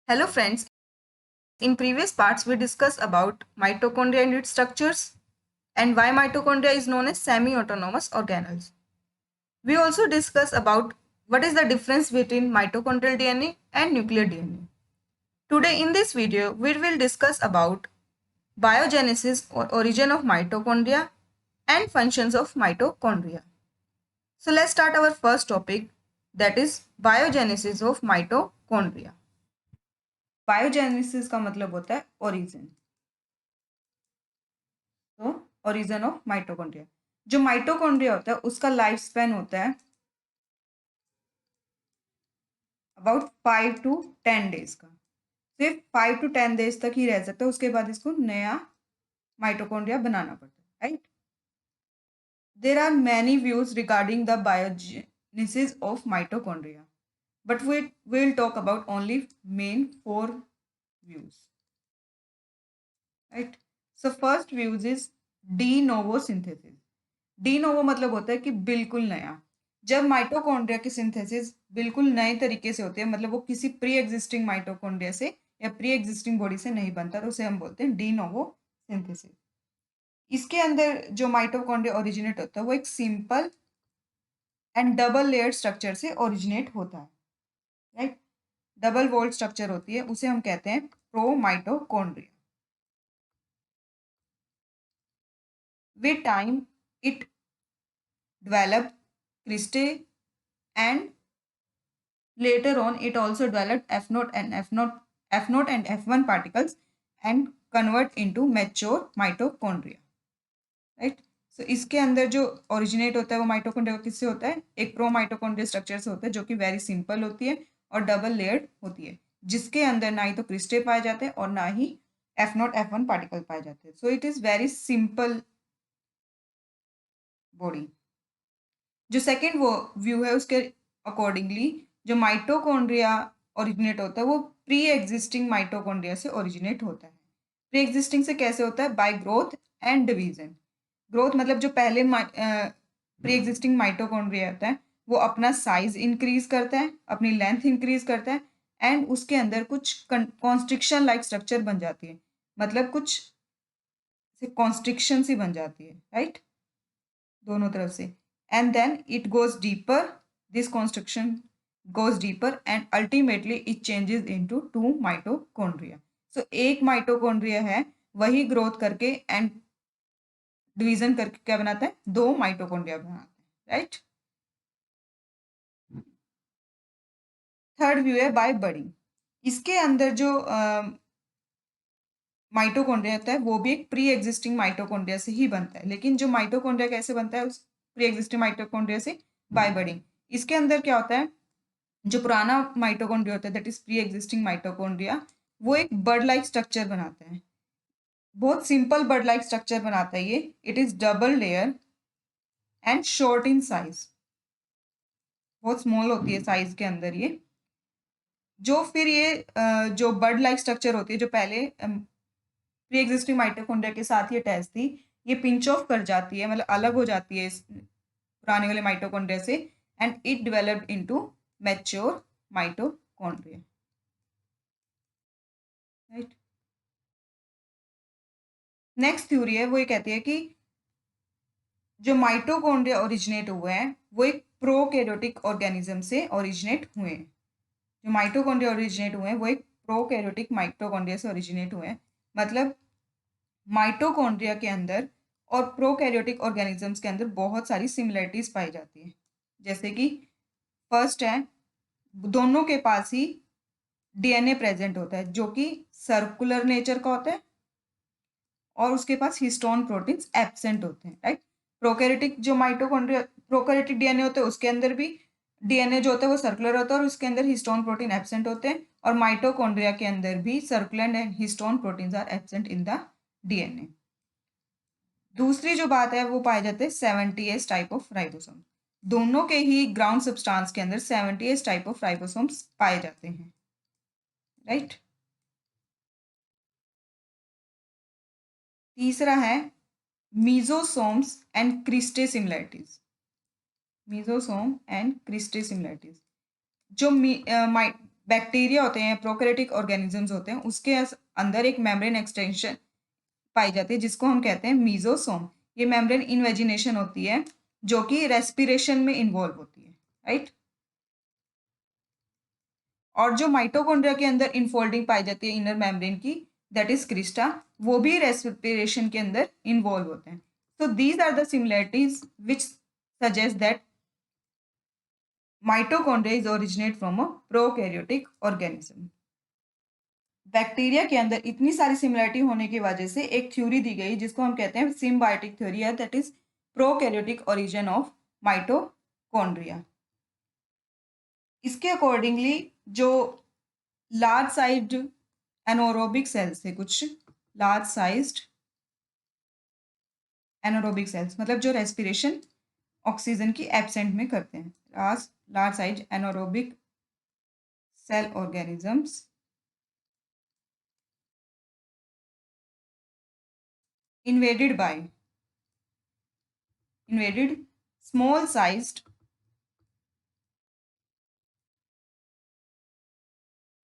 Hello friends, in previous parts we discussed about mitochondria and its structures and why mitochondria is known as semi-autonomous organelles. We also discussed about what is the difference between mitochondrial DNA and nuclear DNA. Today in this video we will discuss about biogenesis or origin of mitochondria and functions of mitochondria. So let's start our first topic, that is biogenesis of mitochondria. Biogenesis का मतलब होता है origin. तो origin of mitochondria, जो mitochondria होता है उसका life span होता है अबाउट 5 to 10 डेज का। सिर्फ 5 to 10 डेज तक ही रह सकता है, उसके बाद इसको नया माइटोकॉन्ड्रिया बनाना पड़ता है, right. There are many views regarding the biogenesis of mitochondria, but we will talk about only main 4 views, right? So first views is de novo synthesis. de novo मतलब होता है कि बिल्कुल नया। जब माइटोकॉन्ड्रिया की सिंथेसिस बिल्कुल नए तरीके से होती है, मतलब वो किसी प्री एग्जिस्टिंग माइटोकॉन्ड्रिया से या प्री एग्जिस्टिंग बॉडी से नहीं बनता, तो उसे हम बोलते हैं डी नोवो सिंथेसिस। इसके अंदर जो माइटोकॉन्ड्रिया ओरिजिनेट होता है वो एक simple and double layered structure से ओरिजिनेट होता है, राइट। डबल वॉल्ड स्ट्रक्चर होती है, उसे हम कहते हैं promitochondria. With time it developed cristae and later on it also developed F0 and F1 particles and convert into mature mitochondria, right? So इसके अंदर जो ओरिजिनेट होता है वो माइटोकॉन्ड्रिया किससे होता है? एक प्रो माइटोकॉन्ड्रिया स्ट्रक्चर से होता है, जो कि वेरी सिंपल होती है और डबल लेयर्ड होती है, जिसके अंदर ना ही तो क्रिस्टे पाए जाते हैं और ना ही F0 F1 पार्टिकल पाए जाते हैं। So it is very simple body. जो सेकेंड वो व्यू है उसके अकॉर्डिंगली जो माइटोकॉन्ड्रिया ओरिजिनेट होता है वो प्री एग्जिस्टिंग माइटोकॉन्ड्रिया से ओरिजिनेट होता है। प्री एग्जिस्टिंग से कैसे होता है? Bye growth and division. Growth मतलब जो पहले प्री एग्जिस्टिंग माइटोकॉन्ड्रिया होता है वो अपना साइज इंक्रीज करता है, अपनी लेंथ इंक्रीज करता है एंड उसके अंदर कुछ कॉन्स्ट्रिक्शन लाइक स्ट्रक्चर बन जाती है, मतलब कुछ कॉन्स्ट्रिक्शन सी बन जाती है, राइट, दोनों तरफ से। And then it goes deeper, this construction goes deeper and ultimately it changes into 2 mitochondria. So एक माइटोकॉन्ड्रिया है वही ग्रोथ करके एंड डिवीजन करके क्या बनाता है? 2 माइटोकॉन्ड्रिया बनाता है, राइट। थर्ड व्यू है बाय बडिंग। इसके अंदर जो माइटोकॉन्ड्रिया होता है वो भी एक प्री एग्जिस्टिंग माइटोकॉन्ड्रिया से ही बनता है, लेकिन जो माइटोकॉन्ड्रिया कैसे बनता है उस प्री एग्जिस्टिंग माइटोकॉन्ड्रिया से? By budding. इसके अंदर क्या होता है? जो पुराना माइटोकॉन्ड्रिया होता है that is pre existing mitochondria, वो एक बर्ड लाइक स्ट्रक्चर बनाता है, बहुत सिंपल बर्ड लाइक स्ट्रक्चर बनाता है ये। It is double layer and short in size, बहुत स्मॉल होती है साइज के अंदर ये। जो फिर ये जो बर्ड लाइक स्ट्रक्चर होती है जो पहले प्री एग्जिस्टिंग माइटोकॉन्ड्रिया के साथ ही अटैच थी, ये पिंच ऑफ कर जाती है, मतलब अलग हो जाती है इस पुराने वाले माइटोकॉन्ड्रिया से and it developed into mature mitochondria, right. Next theory है वो ये कहती है कि जो माइटोकॉन्ड्रिया ओरिजिनेट हुए हैं वो एक प्रोकैरियोटिक ऑर्गेनिज्म से ओरिजिनेट हुए हैं। जो माइटोकॉन्ड्रिया ओरिजिनेट हुए हैं वो एक प्रोकैरियोटिक माइटोकॉन्ड्रिया से ओरिजिनेट हुए हैं, मतलब माइटोकॉन्ड्रिया के अंदर और प्रोकैरियोटिक ऑर्गेनिजम्स के अंदर बहुत सारी सिमिलरिटीज पाई जाती है। जैसे कि फर्स्ट है, दोनों के पास ही डीएनए प्रेजेंट होता है जो कि सर्कुलर नेचर का होता है और उसके पास हिस्टोन प्रोटीन्स एब्सेंट होते हैं, राइट। प्रोकैरियोटिक जो माइटोकॉन्ड्रिया प्रोकैरियोटिक डीएनए होता है उसके अंदर भी डीएनए जो होता है वो सर्कुलर होता है और उसके अंदर हिस्टोन प्रोटीन एब्सेंट होते हैं, और माइटोकॉन्ड्रिया के अंदर भी circular and histone proteins are absent in the DNA. दूसरी जो बात है वो पाए जाते हैं 70S टाइप ऑफ राइबोसोम। दोनों के ही ग्राउंड सब्सटेंस के अंदर 70S टाइप ऑफ राइबोसोम्स पाए जाते हैं, राइट। तीसरा है mesosomes and cristae similarities. Mesosome and cristae similarities. जो बैक्टीरिया होते हैं, प्रोकैरियोटिक ऑर्गेनिजम्स होते हैं, उसके अंदर एक मेम्ब्रेन एक्सटेंशन पाई जाती है जिसको हम कहते हैं मीजोसोम। ये मेम्ब्रेन इन्वेजिनेशन होती है जो कि रेस्पिरेशन में इन्वॉल्व होती है, राइट। और जो माइटोकॉन्ड्रिया के अंदर इनफोल्डिंग पाई जाती है इनर मेम्ब्रेन की, दैट इज क्रिस्टा, वो भी रेस्पिरेशन के अंदर इन्वॉल्व होते हैं। So these are the similarities which suggest that mitochondria is originate from a prokaryotic organism. Bacteria के अंदर इतनी सारी सिमिलरिटी होने की वजह से एक थ्योरी दी गई जिसको हम कहते हैं सिम्बायोटिक थ्योरी है, that is prokaryotic origin of mitochondria. इसके अकॉर्डिंगली जो लार्ज साइज्ड एनारोबिक सेल्स थे, कुछ लार्ज साइज्ड एनारोबिक सेल्स मतलब जो रेस्पिरेशन ऑक्सीजन की एब्सेंट में करते हैं, large size anaerobic cell organisms invaded small sized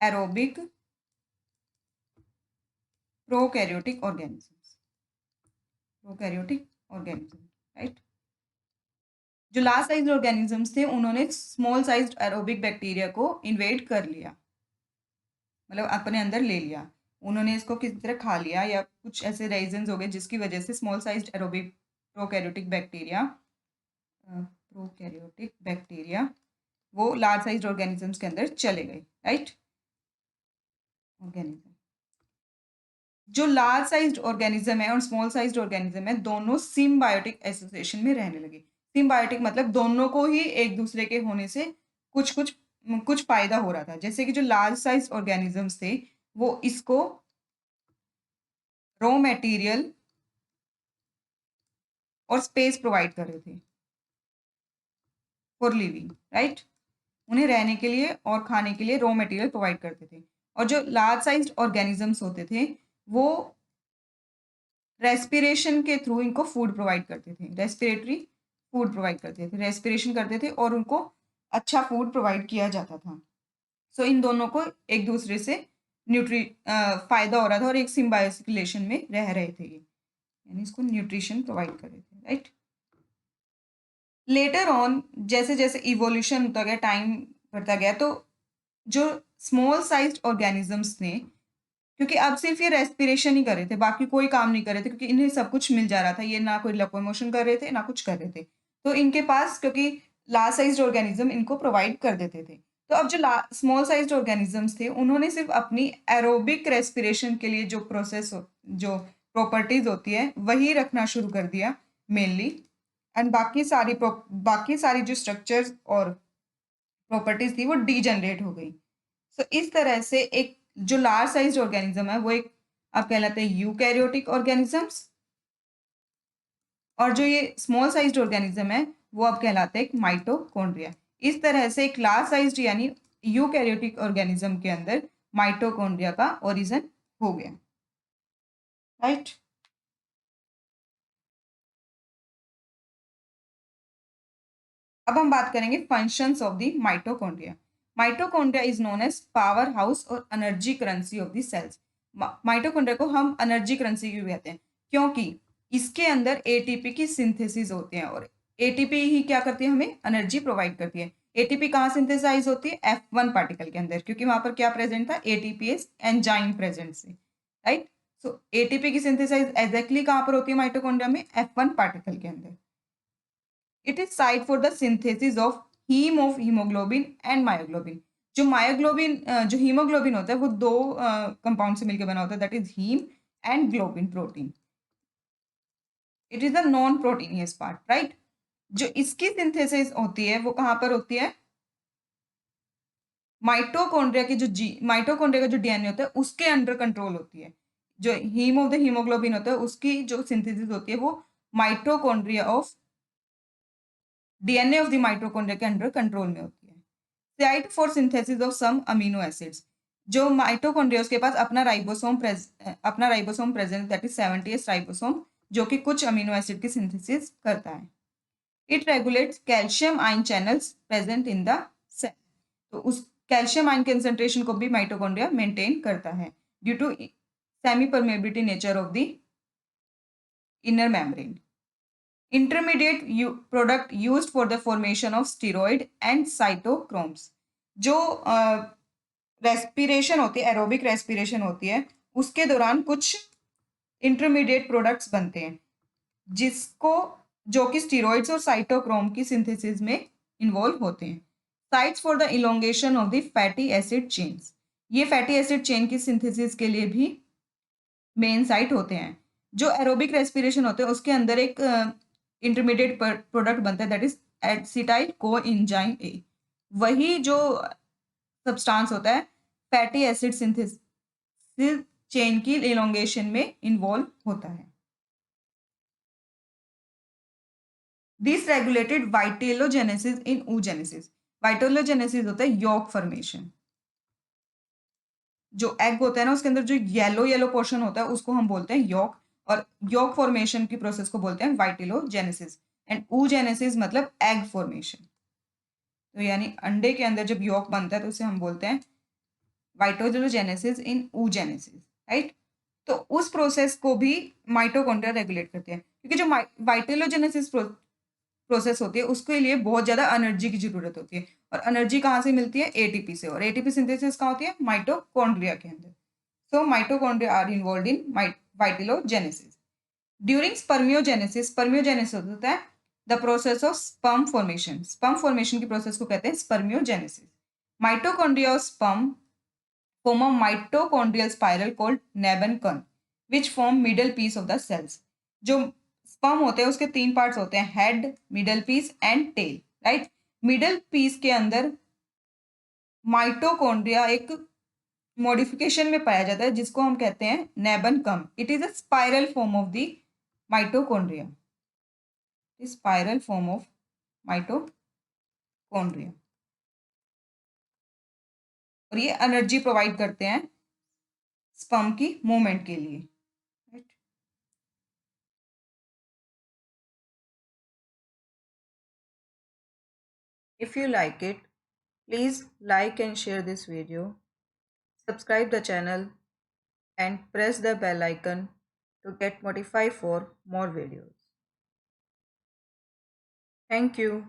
aerobic prokaryotic organisms, right. जो लार्ज साइज ऑर्गेनिजम्स थे उन्होंने स्मॉल साइज्ड एरोबिक बैक्टीरिया को इन्वेड कर लिया, मतलब अपने अंदर ले लिया। उन्होंने इसको किसी तरह खा लिया या कुछ ऐसे रीजंस हो गए जिसकी वजह से small sized aerobic prokaryotic bacteria वो लार्ज साइज्ड ऑर्गेनिजम्स के अंदर चले गए, राइट। ऑर्गेनिज्म जो लार्ज साइज्ड ऑर्गेनिज्म है और स्मॉल साइज्ड ऑर्गेनिज्म है दोनों सिम्बायोटिक एसोसिएशन में रहने लगे। सिम्बायोटिक मतलब दोनों को ही एक दूसरे के होने से कुछ कुछ कुछ फायदा हो रहा था। जैसे कि जो लार्ज साइज ऑर्गेनिजम्स थे वो इसको रॉ मटेरियल और स्पेस प्रोवाइड कर रहे थे फॉर लिविंग, राइट। उन्हें रहने के लिए और खाने के लिए रॉ मटेरियल प्रोवाइड करते थे। और जो लार्ज साइज्ड ऑर्गेनिजम्स होते थे वो रेस्पिरेशन के थ्रू इनको फूड प्रोवाइड करते थे, रेस्पिरेटरी फूड प्रोवाइड करते थे, रेस्पिरेशन करते थे और उनको अच्छा फूड प्रोवाइड किया जाता था। सो इन दोनों को एक दूसरे से फायदा हो रहा था और एक सिम्बायोसिक रिलेशन में रह रहे थे ये, यानी इसको न्यूट्रिशन प्रोवाइड कर रहे थे, राइट। लेटर ऑन जैसे जैसे इवोल्यूशन होता गया, टाइम बढ़ता गया, तो जो स्मॉल साइज्ड ऑर्गेनिजम्स ने, क्योंकि अब सिर्फ ये रेस्पिरेशन ही कर रहे थे, बाकी कोई काम नहीं कर रहे थे क्योंकि इन्हें सब कुछ मिल जा रहा था, ये ना कोई लोकोमोशन कर रहे थे ना कुछ कर रहे थे, तो इनके पास क्योंकि लार्ज साइज्ड ऑर्गेनिज्म इनको प्रोवाइड कर देते थे, तो अब जो स्मॉल साइज्ड ऑर्गेनिजम्स थे उन्होंने सिर्फ अपनी एरोबिक रेस्पिरेशन के लिए जो प्रोसेस जो प्रॉपर्टीज होती है वही रखना शुरू कर दिया मेनली, एंड बाकी सारी जो स्ट्रक्चर्स और प्रॉपर्टीज थी वो डीजनरेट हो गई। सो इस तरह से एक जो लार्ज साइज्ड ऑर्गेनिज्म है वो एक आप कहलाते हैं यूकैरियोटिक ऑर्गेनिजम्स, और जो ये स्मॉल साइज्ड ऑर्गेनिज्म है वो अब कहलाते हैं माइटोकॉन्ड्रिया। इस तरह से एक लार्ज साइज्ड यानी यूकैरियोटिक ऑर्गेनिज्म के अंदर माइटोकॉन्ड्रिया का ओरिजिन हो गया, राइट। अब हम बात करेंगे functions of the mitochondria. Mitochondria is known as power house और energy currency of the cells. Mitochondria को हम एनर्जी करेंसी क्यों कहते हैं, क्योंकि इसके अंदर एटीपी की सिंथेसिस होती है और एटीपी ही क्या करती है, हमें एनर्जी प्रोवाइड करती है। एटीपी कहाँ सिंथेसाइज होती है, F1 पार्टिकल के अंदर, क्योंकि वहां पर क्या प्रेजेंट था, एटीपीएस एंजाइम प्रेजेंट से, राइट। सो एटीपी की सिंथेसाइज एग्जैक्टली कहाँ पर होती है माइटोकॉन्ड्रिया में, F1 पार्टिकल के अंदर। It is site for the synthesis of haemoglobin and myoglobin. जो मायोग्लोबिन जो हीमोग्लोबिन होता है वो दो कंपाउंड से मिलकर बना होता है, that is heme and globin protein. It is the non proteinaceous part, right. जो इसकी सिंथेसिस होती है वो कहाँ पर होती है, माइटोकॉन्ड्रिया का जो डीएनए होता है उसके अंडर कंट्रोल होती है। जो हीम ऑफ द हीमोग्लोबिन होता है उसकी जो सिंथेसिस होती है वो mitochondria of DNA of the mitochondria के अंडर कंट्रोल में होती है। Site for synthesis of some amino acids. जो माइटोकॉन्ड्रिया उसके पास अपना ribosome present, that is 70th ribosome, जो कि कुछ अमीनो एसिड की सिंथेसिस करता है। It regulates calcium ion channels present in the cell. तो उस कैल्शियम आयन कंसंट्रेशन को भी माइटोकॉन्ड्रिया मेंटेन करता है due to semi permeability nature of the inner membrane. Intermediate product used for the formation of steroid and cytochromes. जो respiration होती है, aerobic respiration होती है, उसके दौरान कुछ इंटरमीडिएट प्रोडक्ट्स बनते हैं जिसको जो कि स्टीरॉइड्स और साइटोक्रोम की सिंथेसिस में इन्वॉल्व होते हैं. Sites for the elongation of the fatty acid chains. ये फैटी एसिड चेन की सिंथेसिस के लिए भी मेन साइट होते हैं. जो एरोबिक रेस्पिरेशन होते हैं उसके अंदर एक इंटरमीडिएट प्रोडक्ट बनता है that is acetyl coenzyme A. वही जो सब्सटेंस होता है फैटी एसिड सिंथेसिस चेन की इलोंगेशन में इन्वॉल्व होता है. This regulated vitellogenesis in oogenesis. Vitellogenesis होता है यॉक फॉर्मेशन. जो एग होता है ना उसके अंदर जो येलो येलो पोर्शन होता है उसको हम बोलते हैं यॉक, और यॉक फॉर्मेशन की प्रोसेस को बोलते हैं वाइटेलोजेनेसिस. एंड oogenesis मतलब एग फॉर्मेशन. तो यानी अंडे के अंदर जब यॉक बनता है तो उसे हम बोलते हैं वाइटेलोजेनेसिस इन oogenesis, राइट. तो उस प्रोसेस को भी माइटोकॉन्ड्रिया रेगुलेट करते हैं क्योंकि जो वाइटेलोजेनेसिस प्रोसेस होती है उसके लिए बहुत ज्यादा एनर्जी की जरूरत होती है, और एनर्जी कहाँ से मिलती है? एटीपी से. और एटीपी सिंथेसिस कहाँ होती है? माइटोकॉन्ड्रिया के अंदर. So mitochondria are involve in vitellogenesis. During spermiogenesis, spermiogenesis होता है the process of sperm formation. Sperm formation की प्रोसेस को कहते हैं स्पर्मियोजेनेसिस. माइटोकॉन्ड्रिया और sperm form a mitochondrial spiral called Nebenkein, which form middle piece of the cells. जो sperm होते हैं उसके 3 पार्ट्स होते हैं, head, middle piece and tail, right. Middle piece के अंदर माइटोकॉन्ड्रिया एक मॉडिफिकेशन में पाया जाता है जिसको हम कहते हैं Nebenkern. It is a spiral form of the mitochondria. Spiral form of mitochondria. और ये एनर्जी प्रोवाइड करते हैं स्पर्म की मूवमेंट के लिए, right. If you like it, please like and share this video, subscribe the channel and press the bell icon to get notified for more videos. Thank you.